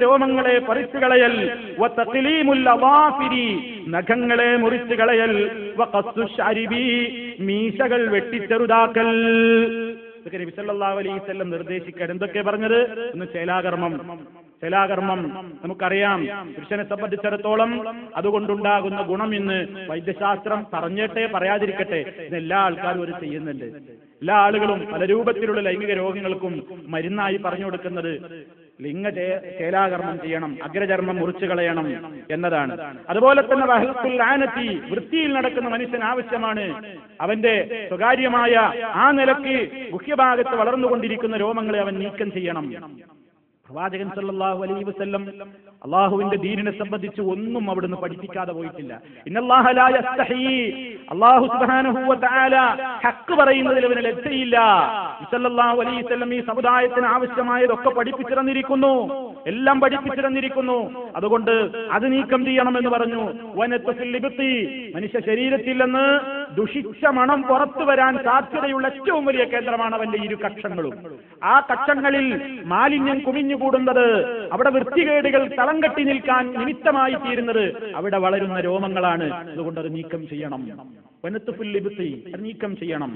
രോമങ്ങളെ പറിച്ചു കളയൽ, വതഖ്ലീമുൽ അവാഫിരി നഖങ്ങളെ മുറിച്ചു കളയൽ, വഖസ്സു ശരിബി മീശകൾ വെട്ടിച്ചെറുതാക്കൽ. ഇതൊക്കെ നബി സല്ലല്ലാഹു അലൈഹി വസല്ലം നിർദ്ദേശിക്കാൻ എന്തൊക്കെ പറഞ്ഞത്? ഒന്ന് ചേലാകർമ്മം നമുക്കറിയാം. പുരുഷനെ സംബന്ധിച്ചിടത്തോളം അതുകൊണ്ടുണ്ടാകുന്ന ഗുണം ഇന്ന് വൈദ്യശാസ്ത്രം പറഞ്ഞേട്ടെ പറയാതിരിക്കട്ടെ, ഇതെല്ലാ ആൾക്കാരും ഒരു ചെയ്യുന്നുണ്ട്. എല്ലാ ആളുകളും പല രൂപത്തിലുള്ള ലൈംഗിക രോഗങ്ങൾക്കും മരുന്നായി പറഞ്ഞു കൊടുക്കുന്നത് ചേലാകർമ്മം ചെയ്യണം, അഗ്രചർമ്മം മുറിച്ചു കളയണം എന്നതാണ്. അതുപോലെ തന്നെ വഹ്ഖുൽ ആനതി വൃത്തിയിൽ നടക്കുന്ന മനുഷ്യൻ ആവശ്യമാണ്. അവന്റെ സ്വകാര്യമായ ആ നിലയ്ക്ക് ഗുഹ്യഭാഗത്ത് വളർന്നുകൊണ്ടിരിക്കുന്ന രോമങ്ങളെ അവൻ നീക്കം ചെയ്യണം. പ്രവാചകൻ സല്ലല്ലാഹു അലൈഹി വസല്ലം അള്ളാഹുവിന്റെ ദീനിനെ സംബന്ധിച്ച് ഒന്നും അവിടുന്ന് പഠിപ്പിക്കാതെ പോയിട്ടില്ല. ഇന്നല്ലാഹ ലാ യസ്തഹി, അള്ളാഹു സുബ്ഹാനഹു വ തആല ഹഖ് പറയുന്നതിൽ അവന് ലജ്ജയില്ല. സല്ലല്ലാഹു അലൈഹി വസല്ലം ഈ സമുദായത്തിന് ആവശ്യമായതൊക്കെ പഠിപ്പിച്ചിരുന്നിരിക്കുന്നു, എല്ലാം പഠിപ്പിച്ചിരുന്നിരിക്കുന്നു. അതുകൊണ്ട് അത് നീക്കം ചെയ്യണമെന്ന് പറഞ്ഞു. വനത്തുൽ ലിബ്തി, മനുഷ്യ ശരീരത്തിൽ നിന്ന് ദുഷിച്ച മണം പുറത്തു വരാൻ സാധ്യതയുള്ള ഏറ്റവും വലിയ കേന്ദ്രമാണ് അവന്റെ ഇരു കക്ഷങ്ങളും. ആ കക്ഷങ്ങളിൽ മാലിന്യം കുമിഞ്ഞുകൂടുന്നത്, അവിടെ വൃത്തികേടുകൾ തളം കെട്ടി നിൽക്കാൻ നിമിത്തമായി തീരുന്നത് അവിടെ വളരുന്ന രോമങ്ങളാണ്. അതുകൊണ്ട് അത് നീക്കം ചെയ്യണം. നീക്കം ചെയ്യണം.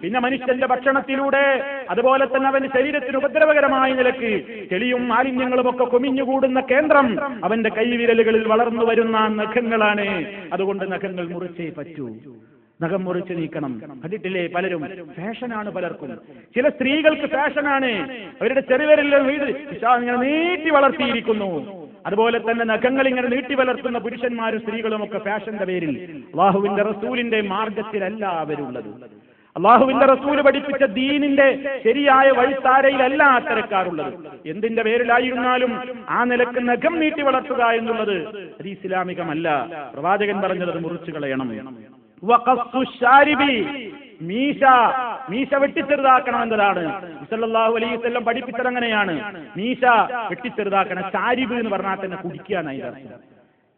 പിന്നെ മനുഷ്യന്റെ ഭക്ഷണത്തിലൂടെ, അതുപോലെ തന്നെ അവന്റെ ശരീരത്തിന് ഉപദ്രവകരമായ നിലക്ക് ചെളിയും മാലിന്യങ്ങളും ഒക്കെ കുമിഞ്ഞുകൂടുന്ന കേന്ദ്രം അവന്റെ കൈവിരലുകളിൽ വളർന്നു വരുന്ന നഖങ്ങളാണ്. അതുകൊണ്ട് നഖങ്ങൾ മുറിച്ചേ പറ്റൂ. നഖം മുറിച്ച് നീക്കണം. കണ്ടിട്ടില്ലേ, പലരും ഫാഷനാണ് പലർക്കും. ചില സ്ത്രീകൾക്ക് ഫാഷനാണ്, അവരുടെ ചെറുവിരലിൽ ഇങ്ങനെ നീട്ടി വളർത്തിയിരിക്കുന്നു. അതുപോലെ തന്നെ നഖങ്ങൾ ഇങ്ങനെ നീട്ടി വളർത്തുന്ന പുരുഷന്മാരും സ്ത്രീകളും ഒക്കെ ഫാഷന്റെ പേരിൽ അല്ലാഹുവിന്റെ റസൂലിന്റെ മാർഗത്തിലല്ല അവരുള്ളത്. അല്ലാഹുവിന്റെ റസൂല് പഠിപ്പിച്ച ദീനിന്റെ ശരിയായ വഴിത്താരയിലല്ല അത്തരക്കാരുള്ളത്. എന്തിന്റെ പേരിലായിരുന്നാലും ആ നിലക്ക് നഖം നീട്ടി വളർത്തുക എന്നുള്ളത് അത് ഇസ്ലാമികമല്ല. പ്രവാചകൻ പറഞ്ഞത് മുറിച്ചു കളയണം. വഖസ്സു ശാരിബി, മീശ വെട്ടിച്ചെറുതാക്കണം എന്നതാണ്. സല്ലല്ലാഹു അലൈഹി വസല്ലം പഠിപ്പിച്ചത് അങ്ങനെയാണ്. മീശ വെട്ടിച്ചെറുതാക്കണം. ശാരിബ് എന്ന് പറഞ്ഞാൽ തന്നെ കുടിക്കാനായി.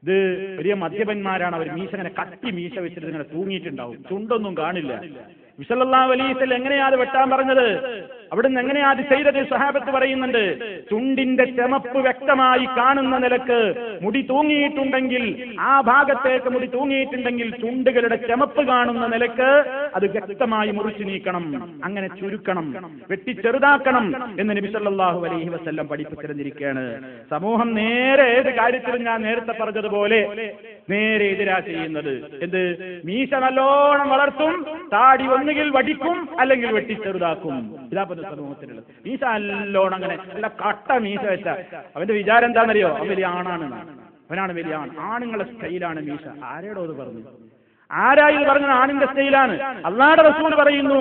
ഇത് വലിയ മദ്യപന്മാരാണ് അവർ. മീശ ഇങ്ങനെ കട്ടി മീശ വെച്ചിട്ട് ഇങ്ങനെ തൂങ്ങിയിട്ടുണ്ടാവും, ചുണ്ടൊന്നും കാണില്ല. സല്ലല്ലാഹു അലൈഹി വസല്ലം എങ്ങനെയാ അത് വെട്ടാൻ പറഞ്ഞത്? അവിടുന്ന് എങ്ങനെയാ അത് ചെയ്തത്? സ്വഹാബത്ത് പറയുന്നുണ്ട്, ചുണ്ടിന്റെ ചെമപ്പ് വ്യക്തമായി കാണുന്ന നിലക്ക് മുടി തൂങ്ങിയിട്ടുണ്ടെങ്കിൽ, ആ ഭാഗത്തേക്ക് മുടി തൂങ്ങിയിട്ടുണ്ടെങ്കിൽ ചുണ്ടുകളുടെ ചെമപ്പ് കാണുന്ന നിലക്ക് അത് വ്യക്തമായി മുറിച്ചു നീക്കണം, അങ്ങനെ ചുരുക്കണം, വെട്ടിച്ചെറുതാക്കണം എന്ന് നബി സല്ലല്ലാഹു അലൈഹി വസല്ലം പഠിപ്പിച്ചിരുന്നിരിക്കുകയാണ്. സമൂഹം നേരെ ഏത് കാര്യത്തിലും ഞാൻ നേരത്തെ പറഞ്ഞതുപോലെ നേരെ എതിരാ ചെയ്യുന്നത്. എന്ത്? മീശ നല്ലോണം വളർത്തും, താടി ഒന്നുകിൽ വടിക്കും അല്ലെങ്കിൽ വെട്ടിച്ചെറുതാക്കും. ഇതാ സമൂഹത്തിലുള്ളത്. മീശ നല്ലോണം അങ്ങനെ നല്ല കട്ട മീശ വെച്ച അവന്റെ വിചാരം എന്താണെന്നറിയോ? അവൻ വലിയ ആണാണ്, അവനാണ് വലിയ ആൺ. ആണുങ്ങളുടെ സ്റ്റൈലാണ് മീശ. ആരോടോ അത് പറഞ്ഞു? ആരായത് പറഞ്ഞത്? ആണിന്റെ സ്റ്റൈലാണ്. അല്ലാഹുവിന്റെ റസൂൽ പറയുന്നു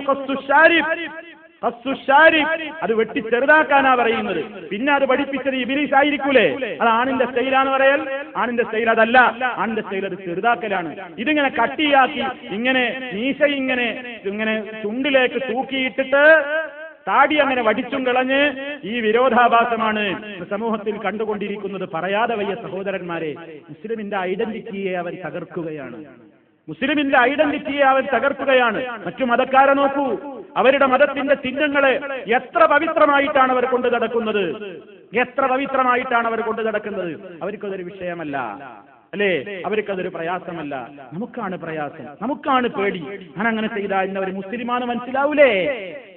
അത് വെട്ടി ചെറുതാക്കാനാ പറയുന്നത്. പിന്നെ അത് പഠിപ്പിച്ചത് ഇബ്ലീസ് ആയിരിക്കൂലേ? അത് ആണിന്റെ സ്റ്റൈലാന്ന് പറയൽ? ആണിന്റെ സ്റ്റൈൽ അതല്ല. ആണിന്റെ സ്റ്റൈൽ അത് ചെറുതാക്കലാണ്. ഇതിങ്ങനെ കട്ടിയാക്കി ഇങ്ങനെ മീശ ഇങ്ങനെ ചുണ്ടിലേക്ക് തൂക്കിയിട്ടിട്ട് താടി അങ്ങനെ വടിച്ചും കളഞ്ഞ് ഈ വിരോധാഭാസമാണ് സമൂഹത്തിൽ കണ്ടുകൊണ്ടിരിക്കുന്നത്. പറയാതെ വയ്യ സഹോദരന്മാരെ, മുസ്ലിമിന്റെ ഐഡന്റിറ്റിയെ അവൻ തകർക്കുകയാണ്. മുസ്ലിമിന്റെ ഐഡന്റിറ്റിയെ അവൻ തകർക്കുകയാണ്. മറ്റു മതക്കാരെ നോക്കൂ, അവരുടെ മതത്തിന്റെ ചിഹ്നങ്ങളെ എത്ര പവിത്രമായിട്ടാണ് അവർ കൊണ്ടു നടക്കുന്നത്, എത്ര പവിത്രമായിട്ടാണ് അവർ കൊണ്ടു നടക്കുന്നത്. അവർക്കതൊരു വിഷയമല്ല, അല്ലേ? അവർക്കതൊരു പ്രയാസമല്ല. നമുക്കാണ് പ്രയാസം, നമുക്കാണ് പേടി. ഞാൻ അങ്ങനെ ചെയ്താൽ ഇന്നവർ മുസ്ലിമാണ് മനസ്സിലാവൂലേ?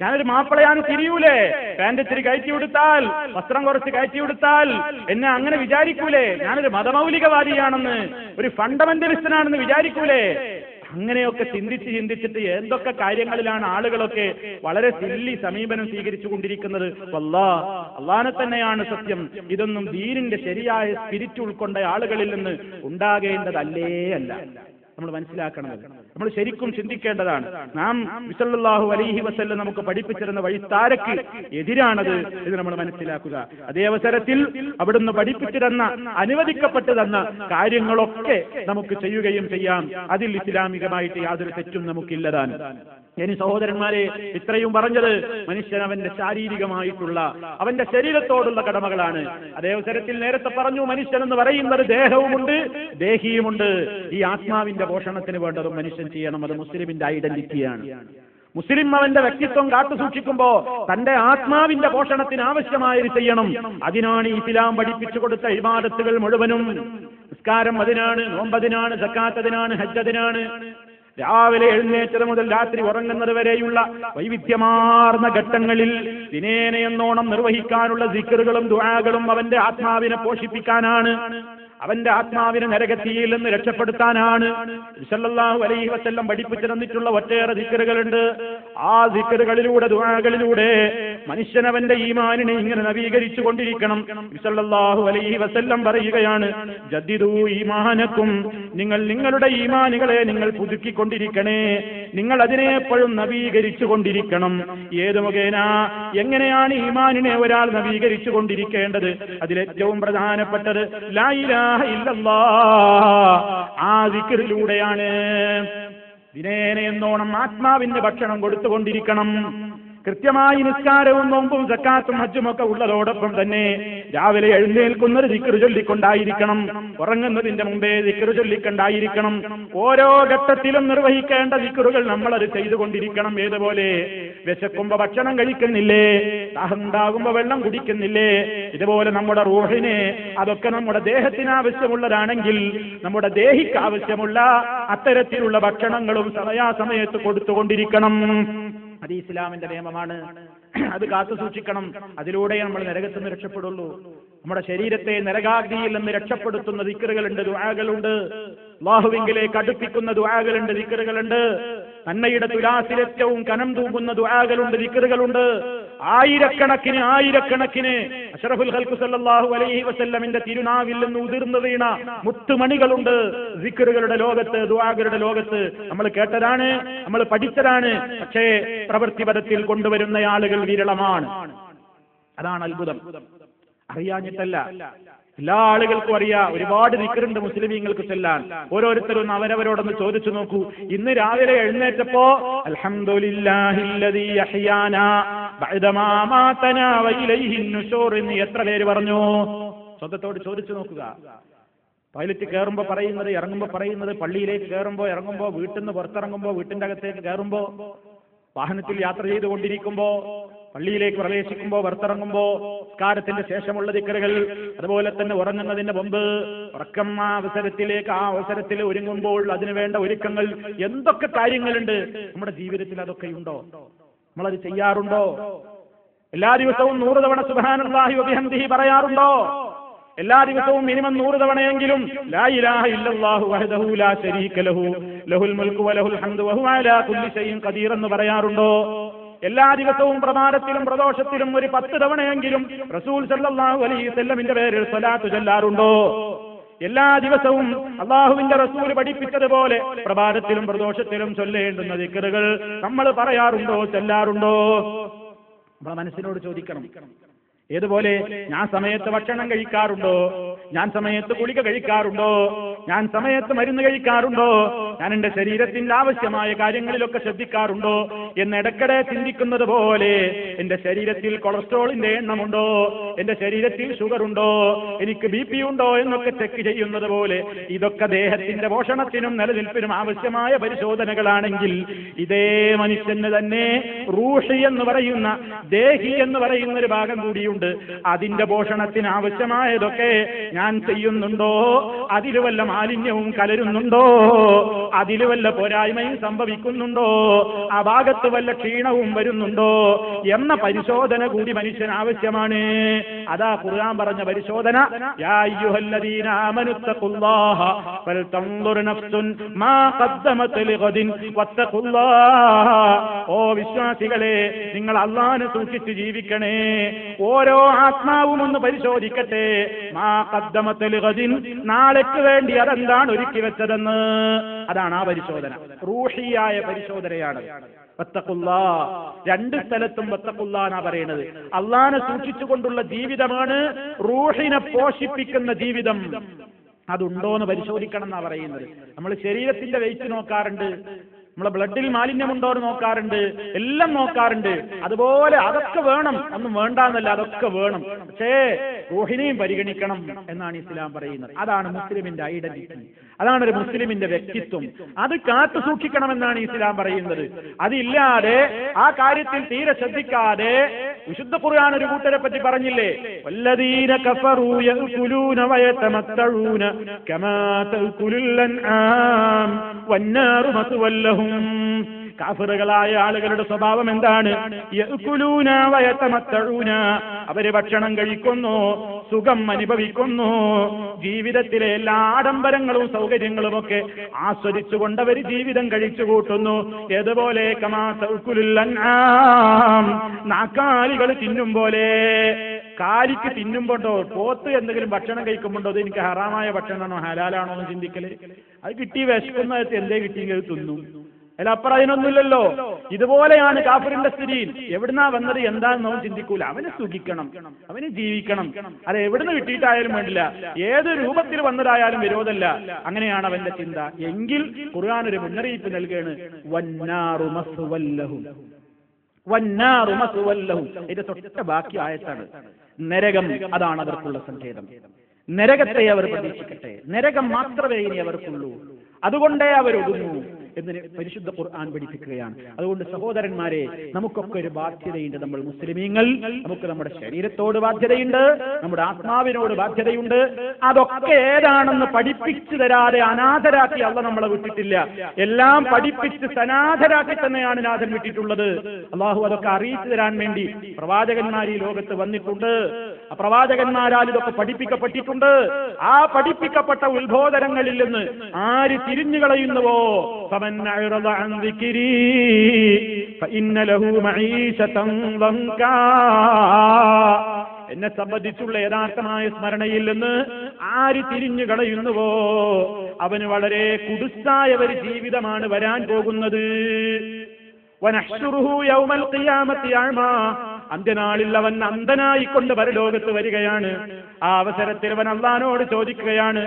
ഞാനൊരു മാപ്പിളയാണ് തിരിയൂലേ? പാന്റ് ഇത്തിരി കയറ്റി കൊടുത്താൽ, വസ്ത്രം കുറച്ച് കയറ്റി കൊടുത്താൽ എന്നെ അങ്ങനെ വിചാരിക്കൂലേ? ഞാനൊരു മതമൗലികവാദിയാണെന്ന്, ഒരു ഫണ്ടമെന്റലിസ്റ്റനാണെന്ന് വിചാരിക്കൂലേ? അങ്ങനെയൊക്കെ ചിന്തിച്ചിട്ട് എന്തൊക്കെ കാര്യങ്ങളിലാണ് ആളുകളൊക്കെ വളരെ സില്ലി സമീപനം സ്വീകരിച്ചു കൊണ്ടിരിക്കുന്നത്. അല്ലാഹനെ തന്നെയാണ് സത്യം. ഇതൊന്നും ദീനിന്റെ ശരിയായ സ്പിരിറ്റ് ഉൾക്കൊണ്ട ആളുകളിൽ നിന്ന് ഉണ്ടാകേണ്ടതല്ലേ അല്ല. നമ്മൾ മനസ്സിലാക്കണത്, നമ്മൾ ശരിക്കും ചിന്തിക്കേണ്ടതാണ്. നാം സല്ലല്ലാഹു അലൈഹി വസല്ലം നമുക്ക് പഠിപ്പിച്ചിരുന്ന വഴിത്താരക്ക് എതിരാണത് എന്ന് നമ്മൾ മനസ്സിലാക്കുക. അതേ അവസരത്തിൽ അവിടുന്ന് പഠിപ്പിച്ചിരുന്ന, അനുവദിക്കപ്പെട്ടു തന്ന കാര്യങ്ങളൊക്കെ നമുക്ക് ചെയ്യുകയും ചെയ്യാം. അതിൽ ഇസ്ലാമികമായിട്ട് യാതൊരു തെറ്റും നമുക്കില്ലതാണ്. ഇനി സഹോദരന്മാരെ, ഇത്രയും പറഞ്ഞത് മനുഷ്യൻ അവന്റെ ശാരീരികമായിട്ടുള്ള, അവന്റെ ശരീരത്തോടുള്ള കടമകളാണ്. അതേ അവസരത്തിൽ നേരത്തെ പറഞ്ഞു, മനുഷ്യൻ എന്ന് പറയുന്നത് ദേഹവുമുണ്ട്, ദേഹിയുമുണ്ട്. ഈ ആത്മാവിന്റെ പോഷണത്തിന് വേണ്ടതും മനുഷ്യൻ ചെയ്യണം. അത് മുസ്ലിമിന്റെ ഐഡന്റിറ്റിയാണ്. മുസ്ലിം അവന്റെ വ്യക്തിത്വം കാത്തു സൂക്ഷിക്കുമ്പോ തന്റെ ആത്മാവിന്റെ പോഷണത്തിന് ആവശ്യമായത് ചെയ്യണം. അതിനാണ് ഇസ്ലാം പഠിപ്പിച്ചു കൊടുത്ത ഇബാദത്തുകൾ മുഴുവനും. നിസ്കാരം അതിനാണ്, നോമ്പതിനാണ്, സക്കാത്ത് അതിനാണ്, ഹജ്ജ് അതിനാണ്. രാവിലെ എഴുന്നേറ്റത് മുതൽ രാത്രി ഉറങ്ങുന്നത് വരെയുള്ള വൈവിധ്യമാർന്ന ഘട്ടങ്ങളിൽ ദിനേനയെന്നോണം നിർവഹിക്കാനുള്ള ദിക്റുകളും ദുആകളും അവന്റെ ആത്മാവിനെ പോഷിപ്പിക്കാനാണ്, അവന്റെ ആത്മാവിനെ നരകത്തിയിൽ നിന്ന് രക്ഷപ്പെടുത്താനാണ്. സല്ലല്ലാഹു അലൈഹി വസല്ലം പഠിപ്പിച്ചു തന്നിട്ടുള്ള ഒട്ടേറെ ദിക്റുകളുണ്ട്. ആ ദിക്റുകളിലൂടെ ദുആകളിലൂടെ മനുഷ്യൻ അവന്റെ ഈമാനിനെ ഇങ്ങനെ നവീകരിച്ചു കൊണ്ടിരിക്കണം. സല്ലല്ലാഹു അലൈഹി വസല്ലം പറയുകയാണ്, ജദ്ദിദു ഈമാനക്കും, നിങ്ങൾ നിങ്ങളുടെ ഈമാനുകളെ നിങ്ങൾ പുതുക്കിക്കൊണ്ടിരിക്കണേ, നിങ്ങൾ അതിനെ എപ്പോഴും നവീകരിച്ചു കൊണ്ടിരിക്കണം. ഏത് മുഖേന, എങ്ങനെയാണ് ഈമാനിനെ ഒരാൾ നവീകരിച്ചു കൊണ്ടിരിക്കേണ്ടത്? അതിലേറ്റവും പ്രധാനപ്പെട്ടത് ലാ ഇലാഹ ഇല്ലല്ലാഹ്, ആ ദിക്റിലൂടെയാണ്. ദിനേന എന്നോണം ആത്മാവിന്റെ ഭക്ഷണം കൊടുത്തുകൊണ്ടിരിക്കണം. കൃത്യമായി നിസ്കാരവും നോമ്പും സക്കാത്തും ഹജ്ജുമൊക്കെ ഉള്ളതോടൊപ്പം തന്നെ രാവിലെ എഴുന്നേൽക്കുന്നത് ദിക്ർ ചൊല്ലിക്കൊണ്ടായിരിക്കണം, ഉറങ്ങുന്നതിന്റെ മുമ്പേ ദിക്ർ ചൊല്ലിക്കൊണ്ടായിരിക്കണം. ഓരോ ഘട്ടത്തിലും നിർവഹിക്കേണ്ട ദിക്റുകൾ നമ്മളത് ചെയ്തുകൊണ്ടിരിക്കണം. ഏതുപോലെ വിശക്കുമ്പോ ഭക്ഷണം കഴിക്കുന്നില്ലേ, ദാഹമുണ്ടാകുമ്പോ വെള്ളം കുടിക്കുന്നില്ലേ, ഇതുപോലെ നമ്മുടെ റൂഹിനെ, അതൊക്കെ നമ്മുടെ ദേഹത്തിന് ആവശ്യമുള്ളതാണെങ്കിൽ നമ്മുടെ ദേഹിക്ക് ആവശ്യമുള്ള അത്തരത്തിലുള്ള ഭക്ഷണങ്ങളും സമയാസമയത്ത് കൊടുത്തുകൊണ്ടിരിക്കണം. അത് ഇസ്ലാമിന്റെ നിയമമാണ്. അത് കാത്തു സൂക്ഷിക്കണം. അതിലൂടെ നമ്മൾ നരകത്തിൽ നിന്ന് രക്ഷപ്പെടുള്ളൂ. നമ്മുടെ ശരീരത്തെ നരകാഗ്നിയിൽ നിന്ന് രക്ഷപ്പെടുത്തുന്ന ദിക്റുകളുണ്ട്, ദുആകളുണ്ട്. അല്ലാഹുവിലേക്ക് അടുപ്പിക്കുന്ന ദുആകളുണ്ട്, ദിക്റുകളുണ്ട്. നന്മയുടെ തുലാസിൽ ഏറ്റവും കനം തൂങ്ങുന്ന ദുആകളുണ്ട്, ദിക്റുകളുണ്ട്. ആയിരക്കണക്കിന് അഷ്റഫുൽ ഖൽഖ് സല്ലല്ലാഹു അലൈഹി വസല്ലമിന്റെ തിരുനാവിൽ നിന്ന് ഉതിർന്നു വീണ മുത്തുമണികളുണ്ട് ദിക്റുകളുടെ ലോകത്ത്, ദുആകളുടെ ലോകത്ത്. നമ്മൾ കേട്ടതാണ്, നമ്മൾ പഠിച്ചതാണ്. പക്ഷേ പ്രവൃത്തിപഥത്തിൽ കൊണ്ടുവരുന്ന ആളുകൾ വിരളമാണ്. അതാണ് അത്ഭുതം. അറിയാഞ്ഞിട്ടല്ല, എല്ലാ ആളുകൾക്കും അറിയാം. ഒരുപാട് ദിക്റുണ്ട് മുസ്ലിമീങ്ങൾക്ക് ചെല്ലാൻ. ഓരോരുത്തരും അവരവരോടൊന്ന് ചോദിച്ചു നോക്കൂ. ഇന്ന് രാവിലെ എഴുന്നേറ്റപ്പോ അൽഹംദുലില്ലാഹില്ലദീ അഹ്യാനാ ബഅദമാ മാതനാ വഇലൈഹി നുശൂർ എന്ന് എത്ര പേര് പറഞ്ഞു? സ്വന്തത്തോട് ചോദിച്ചു നോക്കുക. ടോയ്ലറ്റ് കയറുമ്പോ പറയുന്നത്, ഇറങ്ങുമ്പോ പറയുന്നത്, പള്ളിയിലേക്ക് കയറുമ്പോ, ഇറങ്ങുമ്പോ, വീട്ടിൽ നിന്ന് പുറത്തിറങ്ങുമ്പോ, വീട്ടിന്റെ അകത്തേക്ക് കയറുമ്പോ, വാഹനത്തിൽ യാത്ര ചെയ്തുകൊണ്ടിരിക്കുമ്പോ, പള്ളിയിലേക്ക് പ്രവേശിക്കുമ്പോ, പുറത്തിറങ്ങുമ്പോ, നിസ്കാരത്തിന്റെ ശേഷമുള്ള ദിക്റുകൾ, അതുപോലെ തന്നെ ഉറങ്ങുന്നതിന് മുമ്പ്, ഉറക്കം ആ അവസരത്തിൽ ഒരുങ്ങുമ്പോൾ അതിനുവേണ്ട ഒരുക്കങ്ങൾ, എന്തൊക്കെ കാര്യങ്ങളുണ്ട് നമ്മുടെ ജീവിതത്തിൽ. അതൊക്കെ ഉണ്ടോ? നമ്മളത് ചെയ്യാറുണ്ടോ? എല്ലാ ദിവസവും 100 തവണ സുബ്ഹാനല്ലാഹി വബിഹംദിഹി പറയാറുണ്ടോ? എല്ലാ ദിവസവും മിനിമം 100 തവണയെങ്കിലും ലാ ഇലാഹ ഇല്ലല്ലാഹു വഹ്ദഹു ലാ ശരീക ലഹു ലഹുൽ മുൽക്കു വലഹുൽ ഹംദു വഹുവ അലാ കുല്ലി ശൈഇൻ ഖദീർ എന്ന് പറയാറുണ്ടോ? എല്ലാ ദിവസവും പ്രഭാതത്തിലും പ്രദോഷത്തിലും ഒരു 10 തവണയെങ്കിലും റസൂൽ സല്ലല്ലാഹു അലൈഹി വസല്ലമിന്റെ പേരിൽ സ്വലാത്ത് ചൊല്ലാറുണ്ടോ? എല്ലാ ദിവസവും അല്ലാഹുവിന്റെ റസൂൽ പഠിപ്പിച്ചതുപോലെ പ്രഭാതത്തിലും പ്രദോഷത്തിലും ചൊല്ലേണ്ടുന്ന ദിക്റുകൾ നമ്മൾ പറയാറുണ്ടോ, ചൊല്ലാറുണ്ടോ? നമ്മുടെ മനസ്സിനോട് ചോദിക്കണം. ഏതുപോലെ ഞാൻ സമയത്ത് ഭക്ഷണം കഴിക്കാറുണ്ടോ? ഞാൻ സമയത്ത് ഗുളിക കഴിക്കാറുണ്ടോ? ഞാൻ സമയത്ത് മരുന്ന് കഴിക്കാറുണ്ടോ? ഞാൻ എന്റെ ശരീരത്തിന്റെ ആവശ്യമായ കാര്യങ്ങളിലൊക്കെ ശ്രദ്ധിക്കാറുണ്ടോ എന്ന് ഇടയ്ക്കിടെ ചിന്തിക്കുന്നത് പോലെ എന്റെ ശരീരത്തിൽ കൊളസ്ട്രോളിന്റെ എണ്ണമുണ്ടോ, എന്റെ ശരീരത്തിൽ ഷുഗർ ഉണ്ടോ, എനിക്ക് BP ഉണ്ടോ എന്നൊക്കെ ചെക്ക് ചെയ്യുന്നത് പോലെ ഇതൊക്കെ ദേഹത്തിന്റെ പോഷണത്തിനും നിലനിൽപ്പിനും ആവശ്യമായ പരിശോധനകളാണെങ്കിൽ ഇതേ മനുഷ്യന് തന്നെ റൂഹി എന്ന് പറയുന്ന, ദേഹി എന്ന് പറയുന്ന ഒരു ഭാഗം കൂടിയുണ്ട്. അതിന്റെ പോഷണത്തിന് ആവശ്യമായതൊക്കെ ഞാൻ ചെയ്യുന്നുണ്ടോ? അതിൽ വല്ല മാലിന്യവും കലരുന്നുണ്ടോ? അതിൽ വല്ല പോരായ്മയും സംഭവിക്കുന്നുണ്ടോ? ആ ഭാഗത്ത് വല്ല ക്ഷീണവും വരുന്നുണ്ടോ എന്ന പരിശോധന കൂടി മനുഷ്യന് ആവശ്യമാണ്. അതാ ഖുർആൻ പറഞ്ഞ പരിശോധന. യാ അയ്യുഹല്ലദീന ആമനുത്തഖുല്ലാഹ ഫൽതൻദുർ നഫ്സുൻ മാ ഖദ്ദമത് ലിഗദിൻ വത്തഖുല്ലാഹ. ഓ വിശ്വാസികളെ, നിങ്ങൾ അല്ലാഹുവിനെ സൂക്ഷിച്ച് ജീവിക്കണേ. ഓരോ ആത്മാവും ഒന്ന് പരിശോധിക്കട്ടെ. മാ ഖദ്ദമത് ലിഗദിൻ, നാളേക്ക് വേണ്ടി അതെന്താണ് ഒരുക്കി വെച്ചതെന്ന്. അതാണ് ആ പരിശോധന. റൂഹിയായ പരിശോധനയാണ്. വത്തഖുല്ലാഹ്, 2 സ്ഥലത്തും വത്തഖുല്ലാഹ് എന്നാ പറയുന്നത്. അല്ലാഹുവിനെ സൂക്ഷിച്ചുകൊണ്ടുള്ള ജീവിതമാണ് റൂഹിനെ പോഷിപ്പിക്കുന്ന ജീവിതം. അതുണ്ടോന്ന് പരിശോധിക്കണം എന്നാ പറയുന്നത്. നമ്മൾ ശരീരത്തിന്റെ വെയിറ്റ് നോക്കാറുണ്ട്, നമ്മളെ ബ്ലഡിൽ മാലിന്യമുണ്ടോ എന്ന് നോക്കാറുണ്ട്, എല്ലാം നോക്കാറുണ്ട്. അതുപോലെ അതൊക്കെ വേണം, ഒന്നും വേണ്ടാന്നല്ല, അതൊക്കെ വേണം. പക്ഷേ റൂഹിനെയും പരിഗണിക്കണം എന്നാണ് ഇസ്ലാം പറയുന്നത്. അതാണ് മുസ്ലിമിന്റെ ഐഡന്റിറ്റി, അതാണ് ഒരു മുസ്ലിമിന്റെ വ്യക്തിത്വം. അത് കാത്തു സൂക്ഷിക്കണമെന്നാണ് ഇസ്ലാം പറയുന്നത്. അതില്ലാതെ ആ കാര്യത്തിൽ തീരെ ശ്രദ്ധിക്കാതെ വിശുദ്ധ ഖുർആൻ ഒരു കൂട്ടരെ പറ്റി പറഞ്ഞില്ലേ, വല്ലദീന കഫറൂ യഅകുലൂന വയതമത്തഊന കമാ തഅകുലുൽ അൻആം വന്നാറു മസ്വല്ലഹും. കാഫിറുകളായ ആളുകളുടെ സ്വഭാവം എന്താണ്? യഅകുലൂന വയതമത്തഊന, അവര് ഭക്ഷണം കഴിക്കുന്നു, സുഖം അനുഭവിക്കുന്നു, ജീവിതത്തിലെ എല്ലാ ആഡംബരങ്ങളും സൗകര്യങ്ങളും ഒക്കെ ആസ്വദിച്ചുകൊണ്ട് അവർ ജീവിതം കഴിച്ചു കൂട്ടുന്നു. ഏതുപോലെ കമാ തഅകുലുൽ അൻആം, നാക്കാലികൾ തിന്നും പോലെ. കാലിക്ക് തിന്നുമ്പോണ്ടോ, പോത്ത് എന്തെങ്കിലും ഭക്ഷണം കഴിക്കുമ്പോണ്ടോ അത് എനിക്ക് ഹറാമായ ഭക്ഷണമാണോ ഹലാലാണോ എന്ന് ചിന്തിക്കല്? അത് കിട്ടി വിശക്കുന്ന എന്തേ കിട്ടിയെങ്കിൽ അത് തിന്നും, അതിലപ്പുറം അതിനൊന്നുമില്ലല്ലോ. ഇതുപോലെയാണ് കാഫിറിന്റെ സ്ഥിതി. എവിടുന്നാ വന്നത് എന്താണെന്ന് അവൻ ചിന്തിക്കൂല. അവന് സുഖിക്കണം, അവന് ജീവിക്കണം. അത് എവിടുന്ന് കിട്ടിയിട്ടായാലും വേണ്ടില്ല, ഏത് രൂപത്തിൽ വന്നതായാലും വിരോധമല്ല. അങ്ങനെയാണ് അവന്റെ ചിന്ത. എങ്കിൽ ഖുർആൻ ഒരു മുന്നറിയിപ്പ് നൽകുകയാണ്, വന്നാറു മസ്വല്ലഹും. വന്നാറു മസ്വല്ലഹും, ഇതിന്റെ തൊട്ട ബാക്കി ആയത്താണ്. നരകം, അതാണ് അവർക്കുള്ള സങ്കേതം. നരകത്തെ അവർ പ്രതീക്ഷിക്കട്ടെ, നരകം മാത്രമേ ഇനി അവർക്കുള്ളൂ, അതുകൊണ്ടേ അവരൊതുങ്ങൂ എന്ന് പരിശുദ്ധ ഖുർആൻ പഠിപ്പിക്കുകയാണ്. അതുകൊണ്ട് സഹോദരന്മാരെ, നമുക്കൊക്കെ ഒരു ബാധ്യതയുണ്ട്. നമ്മൾ മുസ്ലിമീങ്ങൾ, നമുക്ക് നമ്മുടെ ശരീരത്തോട് ബാധ്യതയുണ്ട്, നമ്മുടെ ആത്മാവിനോട് ബാധ്യതയുണ്ട്. അതൊക്കെ ഏതാണെന്ന് പഠിപ്പിച്ചു തരാതെ അനാഥരാക്കി അള്ളാഹ് നമ്മളെ വിട്ടിട്ടില്ല. എല്ലാം പഠിപ്പിച്ച് സനാഥരാക്കി തന്നെയാണ് നാഥൻ വിട്ടിട്ടുള്ളത്. അള്ളാഹു അതൊക്കെ അറിയിച്ചു തരാൻ വേണ്ടി പ്രവാചകന്മാർ ഈ ലോകത്ത് വന്നിട്ടുണ്ട്. ആ പ്രവാചകന്മാരാൽ ഇതൊക്കെ പഠിപ്പിക്കപ്പെട്ടിട്ടുണ്ട്. ആ പഠിപ്പിക്കപ്പെട്ട ഉത്ബോധനങ്ങളിൽ നിന്ന് ആര് തിരിഞ്ഞു കളയുന്നുവോ, فمن أعرض عن ذكري فإن له معيشة ضنكا, എന്നെ സംബന്ധിച്ചുള്ള യഥാർത്ഥമായ സ്മരണയിൽ നിന്ന് ആര് തിരിഞ്ഞു കളയുന്നുവോ അവന് വളരെ കുടുസായ ഒരു ജീവിതമാണ് വരാൻ പോകുന്നത്. വനഹ്ശുറുഹു യൗമൽ ഖിയാമത്തി അഅ്മാ, അന്ത്യനാളിൽ അവൻ അന്ധനായിക്കൊണ്ട് പരലോകത്ത് വരികയാണ്. ആ അവസരത്തിൽ അവൻ അല്ലാഹുവോട് ചോദിക്കുകയാണ്,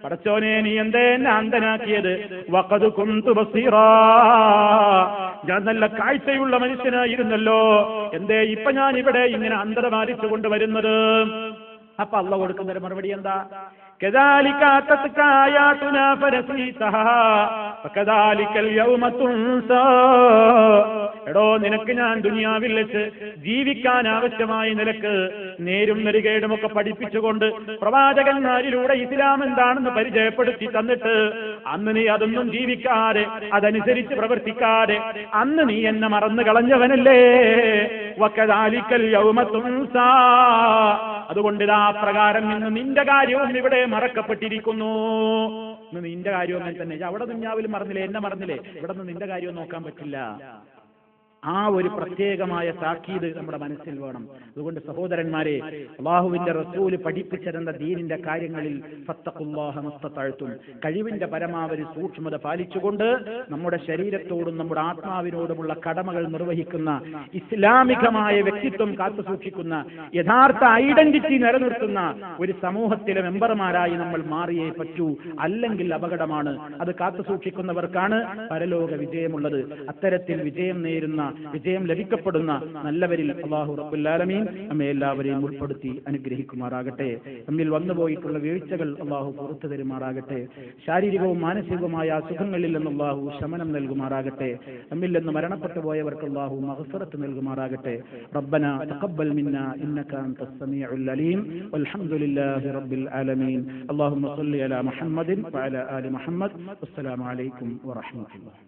പടച്ചോനെ നീ എന്തേ എന്നെ അന്ധനാക്കിയത്? വഖദ് കുന്തു ബസീറാ, ഞാൻ നല്ല കാഴ്ചയുള്ള മനുഷ്യനായിരുന്നല്ലോ, എന്തേ ഇപ്പൊ ഞാൻ ഇവിടെ ഇങ്ങനെ അന്ധത ബാധിച്ചു കൊണ്ടുവരുന്നത്? അപ്പൊ അള്ളാഹു കൊടുക്കുന്ന ഒരു മറുപടി എന്താ? كذلك أتتك آياتنا فنسيتها وكذلك اليوم تنسى. എടോ, നിനക്ക് ഞാൻ ദുനിയാവിൽ വെച്ച് ജീവിക്കാൻ ആവശ്യമായ നിലക്ക് നേരും നെറുകേടുമൊക്കെ പഠിപ്പിച്ചുകൊണ്ട് പ്രവാചകന്മാരിലൂടെ ഇസ്ലാം എന്താണെന്ന് പരിചയപ്പെടുത്തി തന്നിട്ട് അന്ന് നീ അതൊന്നും ജീവിക്കാതെ അതനുസരിച്ച് പ്രവർത്തിക്കാതെ അന്ന് നീ എന്നെ മറന്നു കളഞ്ഞവനല്ലേ. വകദാലിക്കൽ യൗമ തുൻസാ, അതുകൊണ്ട് ഇതാ പ്രകാരം ഇന്ന് നിന്റെ കാര്യവും ഇവിടെ മറക്കപ്പെട്ടിരിക്കുന്നു. ഇന്ന് നിന്റെ കാര്യവും അങ്ങനെ തന്നെ. അവിടെ ദുനിയാവിൽ മറന്നില്ലേ, എന്നെ മറന്നില്ലേ, ഇവിടെ നിന്ന് നിന്റെ കാര്യവും നോക്കാൻ പറ്റില്ല. ആ ഒരു പ്രത്യേകമായ താക്കീത് നമ്മുടെ മനസ്സിൽ വേണം. അതുകൊണ്ട് സഹോദരന്മാരെ, അല്ലാഹുവിന്റെ റസൂല് പഠിപ്പിച്ചിരുന്ന ദീനിന്റെ കാര്യങ്ങളിൽ ഫത്തഖുല്ലാഹ മസ്തതഅ്തും, കഴിവിന്റെ പരമാവധി സൂക്ഷ്മത പാലിച്ചുകൊണ്ട് നമ്മുടെ ശരീരത്തോടും നമ്മുടെ ആത്മാവിനോടുമുള്ള കടമകൾ നിർവഹിക്കുന്ന ഇസ്ലാമികമായ വ്യക്തിത്വം കാത്തുസൂക്ഷിക്കുന്ന യഥാർത്ഥ ഐഡന്റിറ്റി നിലനിർത്തുന്ന ഒരു സമൂഹത്തിലെ മെമ്പർമാരായി നമ്മൾ മാറിയേ പറ്റൂ. അല്ലെങ്കിൽ അപകടമാണ്. അത് കാത്തുസൂക്ഷിക്കുന്നവർക്കാണ് പരലോക വിജയമുള്ളത്. അത്തരത്തിൽ വിജയം നേരുന്ന, വിജയം ലഭിക്കപ്പെടുന്ന നല്ലവരിൽ അല്ലാഹു റബ്ബുൽ ആലമീൻ നമ്മെ എല്ലാവരെയും ഉൾപ്പെടുത്തി അനുഗ്രഹിക്കുമാറാകട്ടെ. നമ്മിൽ വന്നുപോയിട്ടുള്ള വീഴ്ചകൾ അല്ലാഹു പുറത്തു തരുമാറാകട്ടെ. ശാരീരികവും മാനസികവുമായ അസുഖങ്ങളിൽ നിന്ന് അല്ലാഹു ശമനം നൽകുമാറാകട്ടെ. നമ്മിൽ നിന്ന് മരണപ്പെട്ടു പോയവർക്ക് അല്ലാഹു മഗ്ഫിറത്ത് നൽകുമാറാകട്ടെ. റബ്ബനാ തഖബ്ബൽ മിന്നാ ഇന്നക അൻതസ് സമീഉൽ അലീം വൽഹംദുലില്ലാഹി റബ്ബിൽ ആലമീൻ. അല്ലാഹുമ്മ സ്വല്ലി അലാ മുഹമ്മദിൻ വഅലാ ആലി മുഹമ്മദ്. അസ്സലാമു അലൈക്കും വറഹ്മത്തുള്ളാഹി.